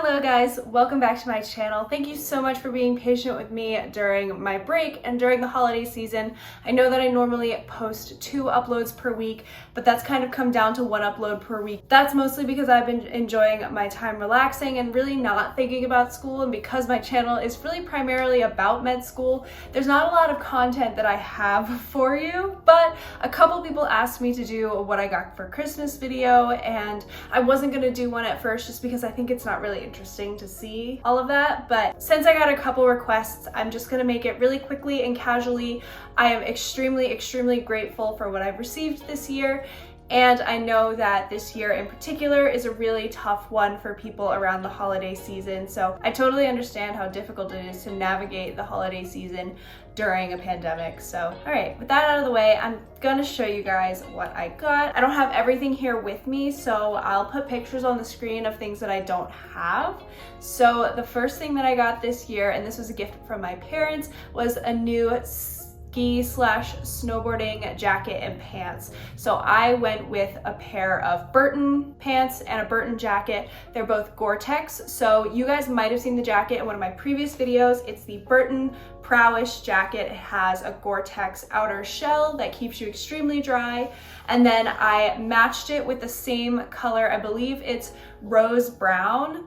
Hello guys, welcome back to my channel. Thank you so much for being patient with me during my break and during the holiday season. I know that I normally post 2 uploads per week, but that's kind of come down to 1 upload per week. That's mostly because I've been enjoying my time relaxing and really not thinking about school, and because my channel is really primarily about med school, there's not a lot of content that I have for you, but a couple people asked me to do what I got for Christmas video, and I wasn't gonna do one at first just because I think it's not really interesting to see all of that, but since I got a couple requests, I'm just gonna make it really quickly and casually. I am extremely grateful for what I've received this year, and I know that this year in particular is a really tough one for people around the holiday season, so I totally understand how difficult it is to navigate the holiday season during a pandemic. So, all right, with that out of the way, I'm gonna show you guys what I got. I don't have everything here with me, so I'll put pictures on the screen of things that I don't have. So the first thing that I got this year, and this was a gift from my parents, was a new ski/snowboarding jacket and pants. So I went with a pair of Burton pants and a Burton jacket. They're both Gore-Tex. So you guys might have seen the jacket in one of my previous videos. It's the Burton Prowish jacket. It has a Gore-Tex outer shell that keeps you extremely dry. And then I matched it with the same color, I believe it's rose brown,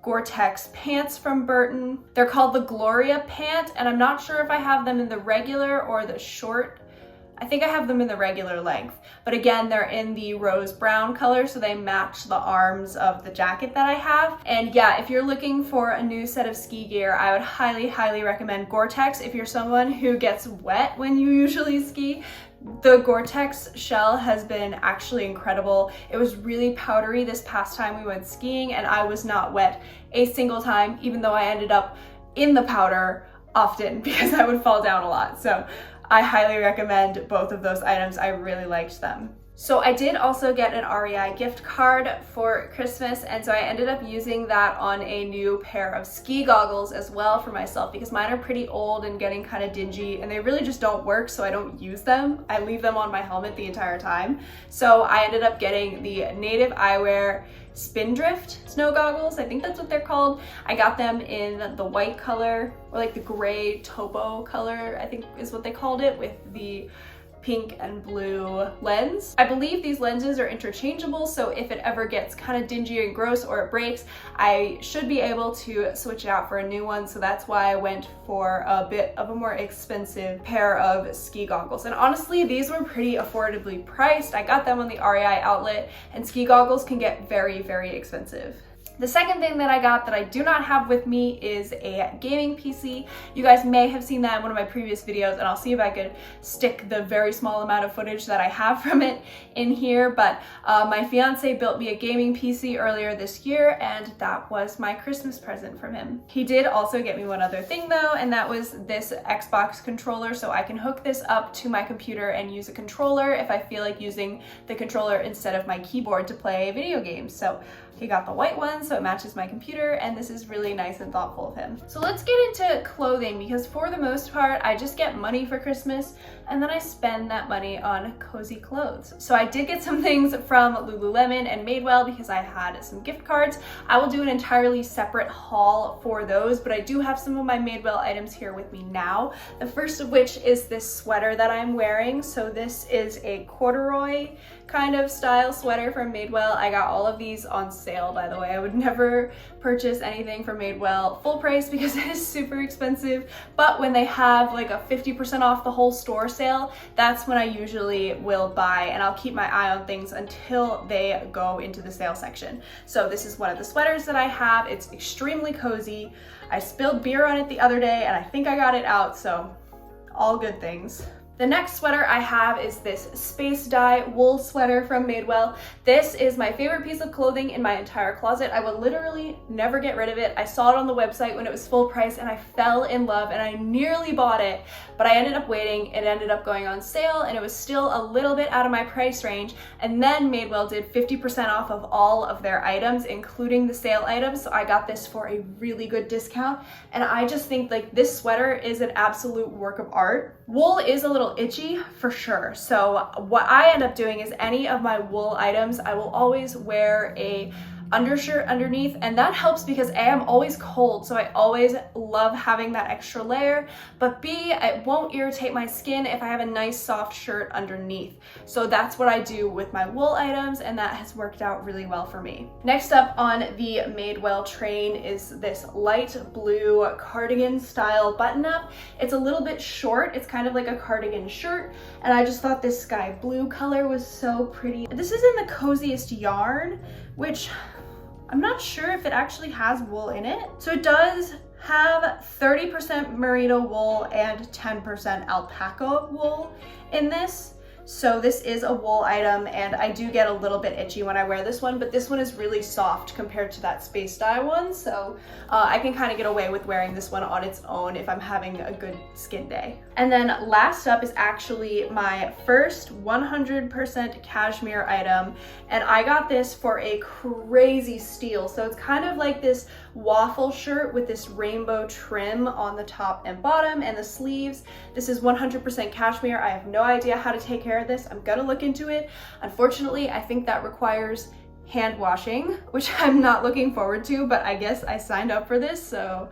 Gore-Tex pants from Burton. They're called the Gloria pant, and I'm not sure if I have them in the regular or the short. I think I have them in the regular length, but again, they're in the rose brown color, so they match the arms of the jacket that I have. And yeah, if you're looking for a new set of ski gear, I would highly recommend Gore-Tex. If you're someone who gets wet when you usually ski, the Gore-Tex shell has been actually incredible. It was really powdery this past time we went skiing, and I was not wet a single time, even though I ended up in the powder often because I would fall down a lot. So I highly recommend both of those items. I really liked them. So I did also get an REI gift card for Christmas, and so I ended up using that on a new pair of ski goggles as well for myself, because mine are pretty old and getting kind of dingy and they really just don't work, so I don't use them. I leave them on my helmet the entire time. So I ended up getting the Native Eyewear Spindrift snow goggles. I think that's what they're called. I got them in the white color, or like the gray taupe color, I think is what they called it, with the pink and blue lens. I believe these lenses are interchangeable, so if it ever gets kind of dingy and gross or it breaks, I should be able to switch it out for a new one. So that's why I went for a bit of a more expensive pair of ski goggles. And honestly, these were pretty affordably priced. I got them on the REI outlet, and ski goggles can get very expensive. The second thing that I got that I do not have with me is a gaming PC. You guys may have seen that in one of my previous videos, and I'll see if I could stick the very small amount of footage that I have from it in here, but my fiance built me a gaming PC earlier this year, and that was my Christmas present from him. He did also get me one other thing though, and that was this Xbox controller, so I can hook this up to my computer and use a controller if I feel like using the controller instead of my keyboard to play video games. So he got the white one, so it matches my computer, and this is really nice and thoughtful of him. So let's get into clothing, because for the most part, I just get money for Christmas, and then I spend that money on cozy clothes. So I did get some things from Lululemon and Madewell because I had some gift cards. I will do an entirely separate haul for those, but I do have some of my Madewell items here with me now. The first of which is this sweater that I'm wearing. So this is a corduroy kind of style sweater from Madewell. I got all of these on sale, by the way. I would never purchase anything from Madewell full price because it is super expensive, but when they have like a 50% off the whole store sale, that's when I usually will buy, and I'll keep my eye on things until they go into the sale section. So this is one of the sweaters that I have. It's extremely cozy. I spilled beer on it the other day and I think I got it out, so all good things. The next sweater I have is this space dye wool sweater from Madewell. This is my favorite piece of clothing in my entire closet. I would literally never get rid of it. I saw it on the website when it was full price and I fell in love, and I nearly bought it, but I ended up waiting. It ended up going on sale and it was still a little bit out of my price range. And then Madewell did 50% off of all of their items, including the sale items. So I got this for a really good discount. And I just think like this sweater is an absolute work of art. Wool is a little itchy for sure. So what I end up doing is any of my wool items, I will always wear a undershirt underneath, and that helps because A, I'm always cold, so I always love having that extra layer, but B, it won't irritate my skin if I have a nice soft shirt underneath. So that's what I do with my wool items, and that has worked out really well for me. Next up on the Madewell train is this light blue cardigan style button up. It's a little bit short, it's kind of like a cardigan shirt, and I just thought this sky blue color was so pretty. This is in the Coziest yarn, which I'm not sure if it actually has wool in it. So it does have 30% merino wool and 10% alpaca wool in this. So this is a wool item, and I do get a little bit itchy when I wear this one, but this one is really soft compared to that space dye one. So I can kind of get away with wearing this one on its own if I'm having a good skin day. And then last up is actually my first 100% cashmere item, and I got this for a crazy steal. So it's kind of like this waffle shirt with this rainbow trim on the top and bottom and the sleeves. This is 100% cashmere. I have no idea how to take care of this. I'm gonna look into it. Unfortunately, I think that requires hand washing, which I'm not looking forward to, but I guess I signed up for this, so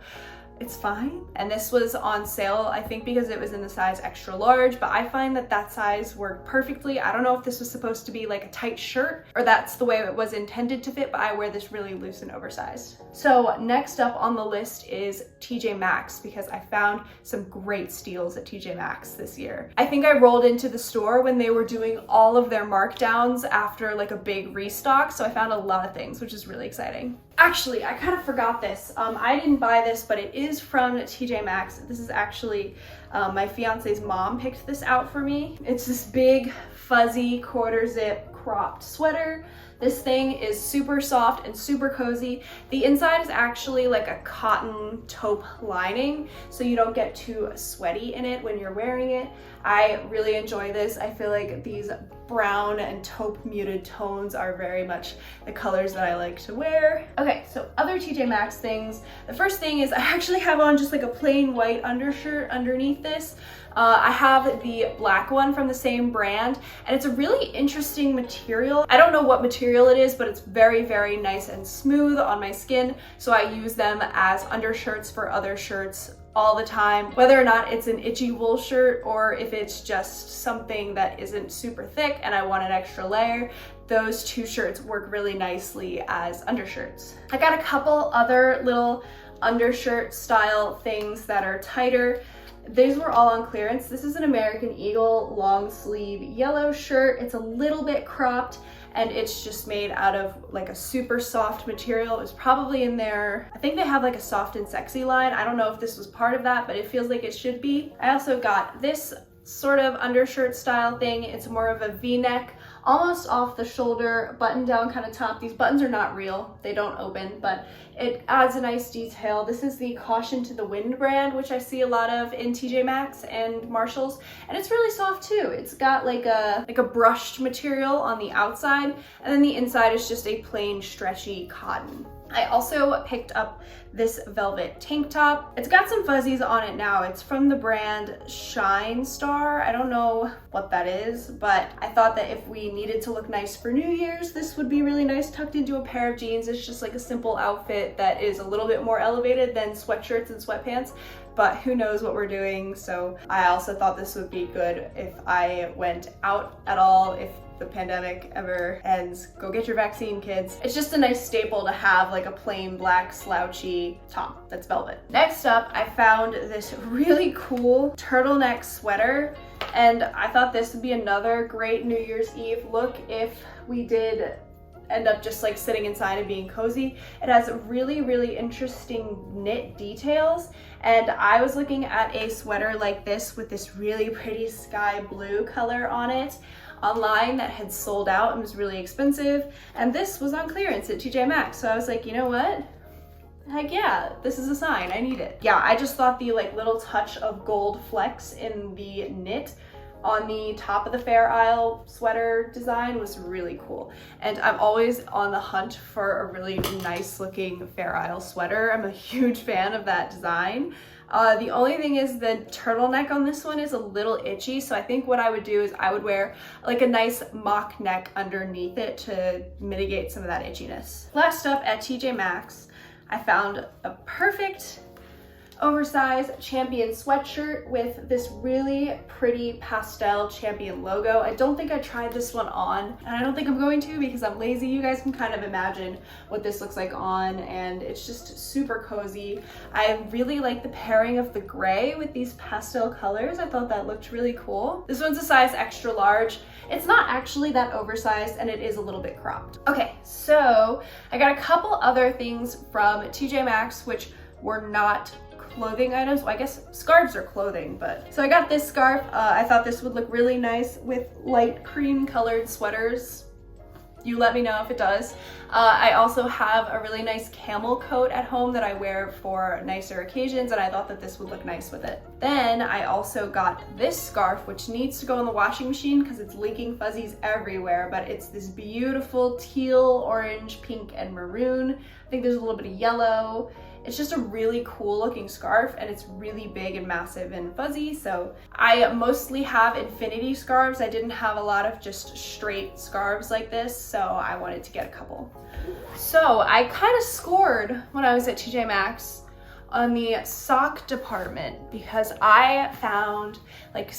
it's fine. And this was on sale, I think because it was in the size extra large, but I find that that size worked perfectly. I don't know if this was supposed to be like a tight shirt or that's the way it was intended to fit, but I wear this really loose and oversized. So next up on the list is TJ Maxx, because I found some great steals at TJ Maxx this year. I think I rolled into the store when they were doing all of their markdowns after like a big restock, so I found a lot of things, which is really exciting. Actually, I kind of forgot this. I didn't buy this, but it is from TJ Maxx. This is actually my fiance's mom picked this out for me. It's this big fuzzy quarter zip cropped sweater. This thing is super soft and super cozy. The inside is actually like a cotton taupe lining, so you don't get too sweaty in it when you're wearing it. I really enjoy this. I feel like these brown and taupe muted tones are very much the colors that I like to wear. Okay, so other TJ Maxx things. The first thing is I actually have on just like a plain white undershirt underneath this. I have the black one from the same brand, and it's a really interesting material. I don't know what material it is, but it's very, very nice and smooth on my skin, so I use them as undershirts for other shirts all the time, whether or not it's an itchy wool shirt or if it's just something that isn't super thick and I want an extra layer. Those two shirts work really nicely as undershirts. I got a couple other little undershirt style things that are tighter. These were all on clearance. This is an American Eagle long sleeve yellow shirt. It's a little bit cropped, and it's just made out of like a super soft material. It was probably in there. I think they have like a soft and sexy line. I don't know if this was part of that, but it feels like it should be. I also got this sort of undershirt style thing. It's more of a V-neck, almost off the shoulder, button down kind of top. These buttons are not real, they don't open, but it adds a nice detail. This is the Caution to the Wind brand, which I see a lot of in TJ Maxx and Marshalls, and it's really soft too. It's got like a brushed material on the outside, and then the inside is just a plain stretchy cotton. I also picked up this velvet tank top. It's got some fuzzies on it now. It's from the brand Shine Star. I don't know what that is, but I thought that if we needed to look nice for New Year's, this would be really nice tucked into a pair of jeans. It's just like a simple outfit that is a little bit more elevated than sweatshirts and sweatpants, but who knows what we're doing. So I also thought this would be good if I went out at all, if the pandemic ever ends. Go get your vaccine, kids. It's just a nice staple to have, like a plain black slouchy top that's velvet. Next up, I found this really cool turtleneck sweater, and I thought this would be another great New Year's Eve look if we did end up just like sitting inside and being cozy. It has really, really interesting knit details, and I was looking at a sweater like this with this really pretty sky blue color on it online that had sold out and was really expensive, and this was on clearance at TJ Maxx, so I was like, you know what? Heck yeah, this is a sign, I need it. Yeah, I just thought the like little touch of gold flecks in the knit on the top of the Fair Isle sweater design was really cool. And I'm always on the hunt for a really nice looking Fair Isle sweater. I'm a huge fan of that design. The only thing is the turtleneck on this one is a little itchy, so I think what I would do is I would wear like a nice mock neck underneath it to mitigate some of that itchiness. Last up at TJ Maxx, I found a perfect oversized Champion sweatshirt with this really pretty pastel Champion logo. I don't think I tried this one on, and I don't think I'm going to because I'm lazy. You guys can kind of imagine what this looks like on, and it's just super cozy. I really like the pairing of the gray with these pastel colors. I thought that looked really cool. This one's a size extra large. It's not actually that oversized, and it is a little bit cropped. Okay, so I got a couple other things from TJ Maxx which were not clothing items. Well, I guess scarves are clothing, but so I got this scarf. I thought this would look really nice with light cream colored sweaters. You let me know if it does. I also have a really nice camel coat at home that I wear for nicer occasions, and I thought that this would look nice with it. Then I also got this scarf, which needs to go in the washing machine because it's leaking fuzzies everywhere, but it's this beautiful teal, orange, pink, and maroon. I think there's a little bit of yellow. It's just a really cool looking scarf, and it's really big and massive and fuzzy. So I mostly have infinity scarves. I didn't have a lot of just straight scarves like this, so I wanted to get a couple. So I kind of scored when I was at TJ Maxx on the sock department because I found like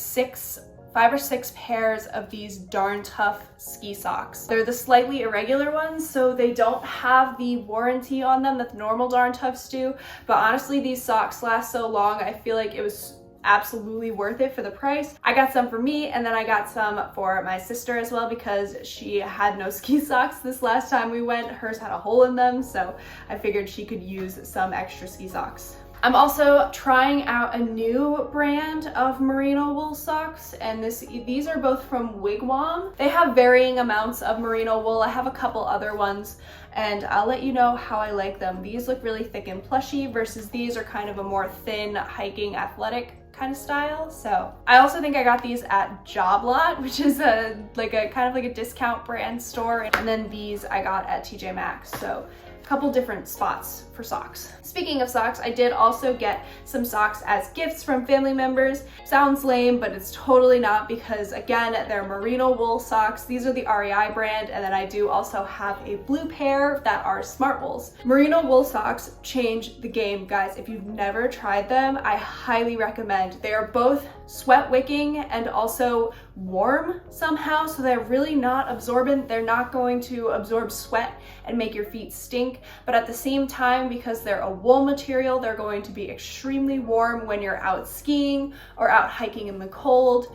5 or 6 pairs of these Darn Tough ski socks. They're the slightly irregular ones, so they don't have the warranty on them that the normal Darn Toughs do. But honestly, these socks last so long, I feel like it was absolutely worth it for the price. I got some for me, and then I got some for my sister as well because she had no ski socks this last time we went. Hers had a hole in them, so I figured she could use some extra ski socks. I'm also trying out a new brand of merino wool socks, and these are both from Wigwam. They have varying amounts of merino wool. I have a couple other ones, and I'll let you know how I like them. These look really thick and plushy versus these are kind of a more thin, hiking, athletic kind of style. So I also think I got these at Job Lot, which is a kind of like a discount brand store, and then these I got at TJ Maxx. So couple different spots for socks. Speaking of socks, I did also get some socks as gifts from family members. Sounds lame, but it's totally not because again, they're merino wool socks. These are the REI brand, and then I do also have a blue pair that are Smart Wools. Merino wool socks change the game, guys. If you've never tried them, I highly recommend. They are both sweat wicking and also warm somehow, so they're really not absorbent. They're not going to absorb sweat and make your feet stink, but at the same time, because they're a wool material, they're going to be extremely warm when you're out skiing or out hiking in the cold.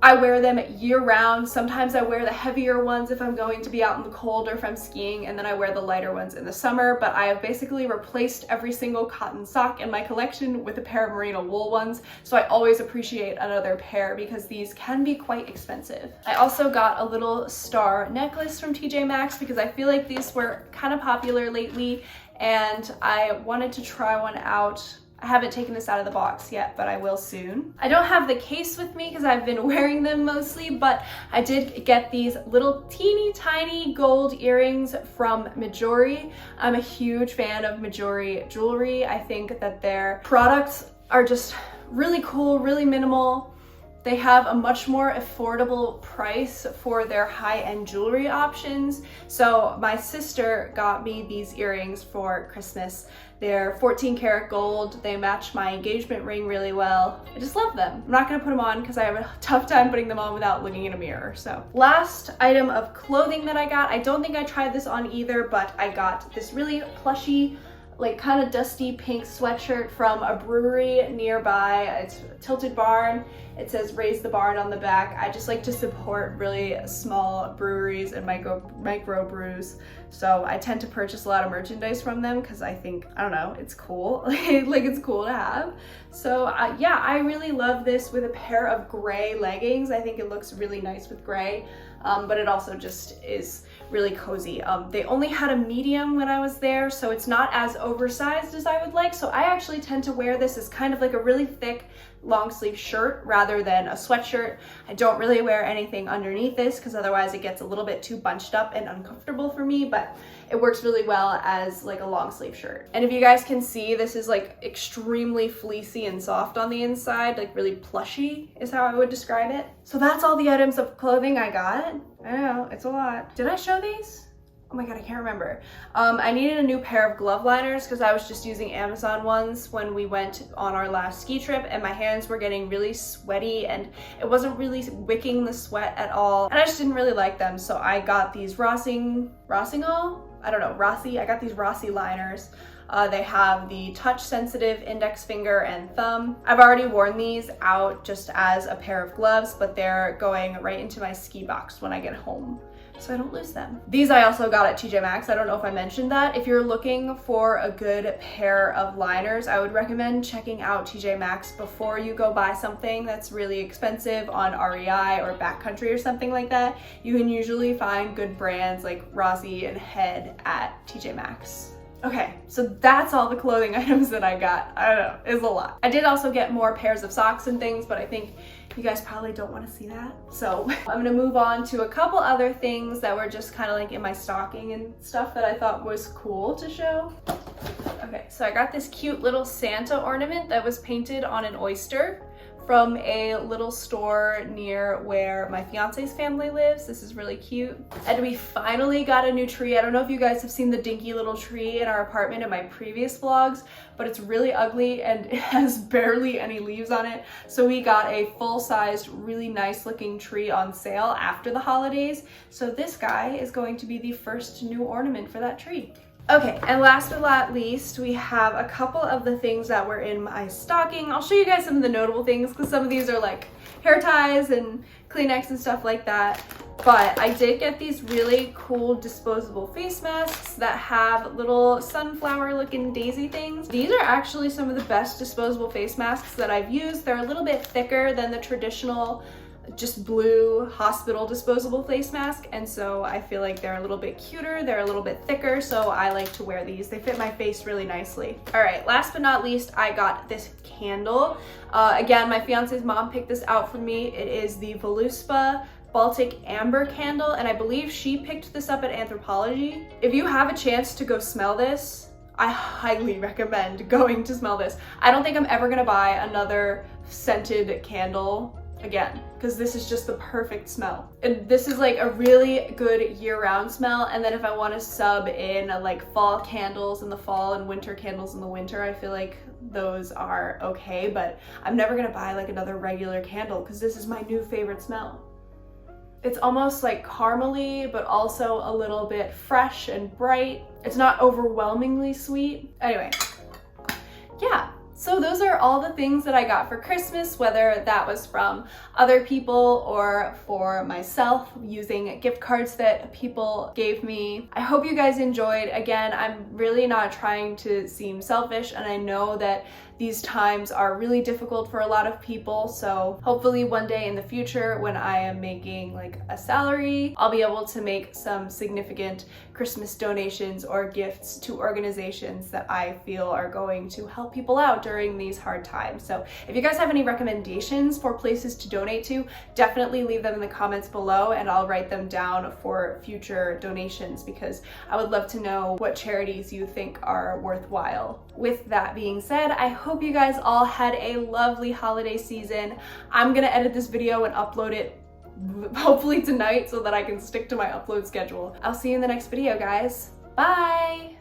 I wear them year round. Sometimes I wear the heavier ones if I'm going to be out in the cold or if I'm skiing, and then I wear the lighter ones in the summer, but I have basically replaced every single cotton sock in my collection with a pair of merino wool ones, so I always appreciate another pair because these can be quite expensive. I also got a little star necklace from TJ Maxx because I feel like these were kind of popular lately, and I wanted to try one out. I haven't taken this out of the box yet, but I will soon. I don't have the case with me because I've been wearing them mostly, but I did get these little teeny tiny gold earrings from Majori. I'm a huge fan of Majori jewelry. I think that their products are just really cool, really minimal. They have a much more affordable price for their high-end jewelry options. So my sister got me these earrings for Christmas. They're 14 karat gold. They match my engagement ring really well. I just love them. I'm not gonna put them on because I have a tough time putting them on without looking in a mirror. So last item of clothing that I got, I don't think I tried this on either, but I got this really plushy, like kind of dusty pink sweatshirt from a brewery nearby. It's Tilted Barn. It says Raise the Barn on the back. I just like to support really small breweries and micro brews. So I tend to purchase a lot of merchandise from them because I think, I don't know, it's cool. like it's cool to have. So yeah, I really love this with a pair of gray leggings. I think it looks really nice with gray, but it also just is really cozy. They only had a medium when I was there, so it's not as oversized as I would like. So I actually tend to wear this as kind of like a really thick long sleeve shirt rather than a sweatshirt. I don't really wear anything underneath this because otherwise it gets a little bit too bunched up and uncomfortable for me, but it works really well as like a long sleeve shirt. And if you guys can see, this is like extremely fleecy and soft on the inside, like really plushy is how I would describe it. So that's all the items of clothing I got. I know, it's a lot. Did I show these? Oh my god, I can't remember. I needed a new pair of glove liners because I was just using Amazon ones when we went on our last ski trip, and my hands were getting really sweaty and it wasn't really wicking the sweat at all. And I just didn't really like them, so I got these Rossi, I got these Rossi liners. They have the touch sensitive index finger and thumb. I've already worn these out just as a pair of gloves, but they're going right into my ski box when I get home, so I don't lose them. These I also got at TJ Maxx. I don't know if I mentioned that. If you're looking for a good pair of liners, I would recommend checking out TJ Maxx before you go buy something that's really expensive on REI or Backcountry or something like that. You can usually find good brands like Rossi and Head at TJ Maxx. Okay, so that's all the clothing items that I got. I don't know, it's a lot. I did also get more pairs of socks and things, but I think you guys probably don't want to see that. So I'm gonna move on to a couple other things that were just kind of like in my stocking and stuff that I thought was cool to show. Okay, so I got this cute little Santa ornament that was painted on an oyster from a little store near where my fiance's family lives. This is really cute. And we finally got a new tree. I don't know if you guys have seen the dinky little tree in our apartment in my previous vlogs, but it's really ugly and it has barely any leaves on it. So we got a full-sized, really nice looking tree on sale after the holidays. So this guy is going to be the first new ornament for that tree. Okay, and last but not least, we have a couple of the things that were in my stocking. I'll show you guys some of the notable things because some of these are like hair ties and Kleenex and stuff like that. But I did get these really cool disposable face masks that have little sunflower looking daisy things. These are actually some of the best disposable face masks that I've used. They're a little bit thicker than the traditional just blue hospital disposable face mask, and so I feel like they're a little bit cuter, they're a little bit thicker, so I like to wear these. They fit my face really nicely. All right, last but not least, I got this candle. Again, my fiance's mom picked this out for me. It is the Voluspa Baltic Amber candle, and I believe she picked this up at Anthropologie. If you have a chance to go smell this, I highly recommend going to smell this. I don't think I'm ever gonna buy another scented candle again, because this is just the perfect smell. And this is like a really good year-round smell, and then if I want to sub in like fall candles in the fall and winter candles in the winter, I feel like those are okay, but I'm never gonna buy like another regular candle because this is my new favorite smell. It's almost like caramely, but also a little bit fresh and bright. It's not overwhelmingly sweet. Anyway, yeah. So those are all the things that I got for Christmas, whether that was from other people or for myself using gift cards that people gave me. I hope you guys enjoyed. Again, I'm really not trying to seem selfish, and I know that these times are really difficult for a lot of people, so hopefully one day in the future when I am making like a salary, I'll be able to make some significant Christmas donations or gifts to organizations that I feel are going to help people out during these hard times. So if you guys have any recommendations for places to donate to, definitely leave them in the comments below and I'll write them down for future donations because I would love to know what charities you think are worthwhile. With that being said, I hope you guys all had a lovely holiday season. I'm gonna edit this video and upload it hopefully tonight so that I can stick to my upload schedule. I'll see you in the next video, guys. Bye!